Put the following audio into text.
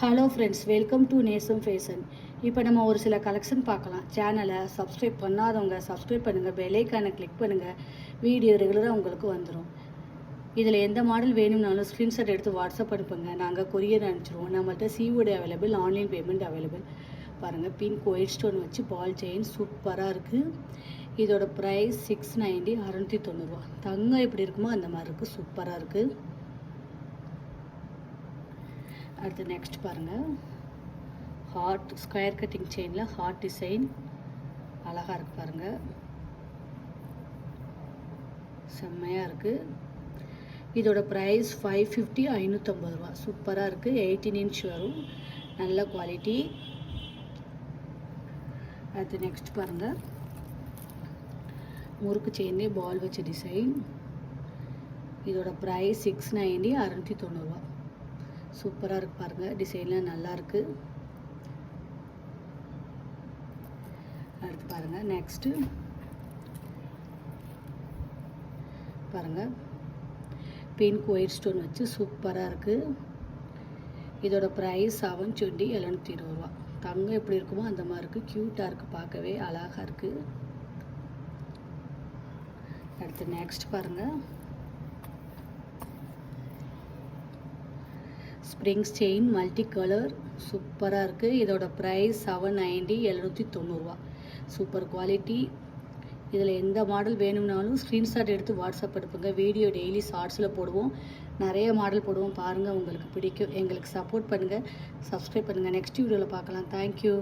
Hello friends, welcome to நேசம் fashion. இப்போ நம்ம ஒரு சில கலெக்ஷன் பார்க்கலாம். சேனலை சப்ஸ்கிரைப் பண்ணாதவங்க சப்ஸ்கிரைப் பண்ணுங்கள், பெல் ஐக்கானை கிளிக் பண்ணுங்கள். வீடியோ ரெகுலராக உங்களுக்கு வந்துடும். இதில் எந்த மாடல் வேணும்னாலும் ஸ்க்ரீன்ஷாட் எடுத்து வாட்ஸ்அப் அனுப்புங்க, நாங்கள் கொரியர் அனுப்பிச்சிடுவோம். நம்மள்ட்ட COD available, online payment available. பாருங்கள், பிங்க் ஒயிட் ஸ்டோன் வச்சு பால் செயின் சூப்பராக இருக்குது. இதோட ப்ரைஸ் 690, 690 தங்கம் எப்படி இருக்குமோ அந்த மாதிரி இருக்குது, சூப்பராக இருக்குது. அடுத்து நெக்ஸ்ட் பாருங்கள், ஹார்ட் ஸ்கொயர் கட்டிங் செயினில் ஹார்ட் டிசைன் அழகாக இருக்குது பாருங்கள், செம்மையாக இருக்குது. இதோட ப்ரைஸ் 550, 550 சூப்பராக இருக்குது. 18 இன்ச் வரும், நல்ல குவாலிட்டி. அடுத்து நெக்ஸ்ட் பாருங்கள், முறுக்கு செயின்லேயே பால் வச்ச டிசைன். இதோட ப்ரைஸ் 690, 690 சூப்பராக இருக்குது பாருங்கள், டிசைன்லாம் நல்லாயிருக்கு. அடுத்து பாருங்கள், நெக்ஸ்ட்டு பாருங்கள், பிங்க் ஒயிட் ஸ்டோன் வச்சு சூப்பராக இருக்குது. இதோட ப்ரைஸ் 720, 720 தங்கம் எப்படி இருக்குமோ அந்த மாதிரி இருக்குது, க்யூட்டாக இருக்குது, பார்க்கவே அழகாக இருக்குது. அடுத்து நெக்ஸ்ட் பாருங்கள், ஸ்ப்ரிங்ஸ் செயின் மல்டி கலர் சூப்பராக இருக்குது. இதோட ப்ரைஸ் 790, 790 சூப்பர் குவாலிட்டி. இதில் எந்த மாடல் வேணும்னாலும் ஸ்க்ரீன்ஷாட் எடுத்து வாட்ஸ்அப் அனுப்புங்க. வீடியோ டெய்லி ஷார்ட்ஸில் போடுவோம், நிறைய மாடல் போடுவோம், பாருங்கள், உங்களுக்கு பிடிக்கும். எங்களுக்கு சப்போர்ட் பண்ணுங்கள், சப்ஸ்கிரைப் பண்ணுங்கள். நெக்ஸ்ட் வீடியோவில் பார்க்கலாம். தேங்க்யூ.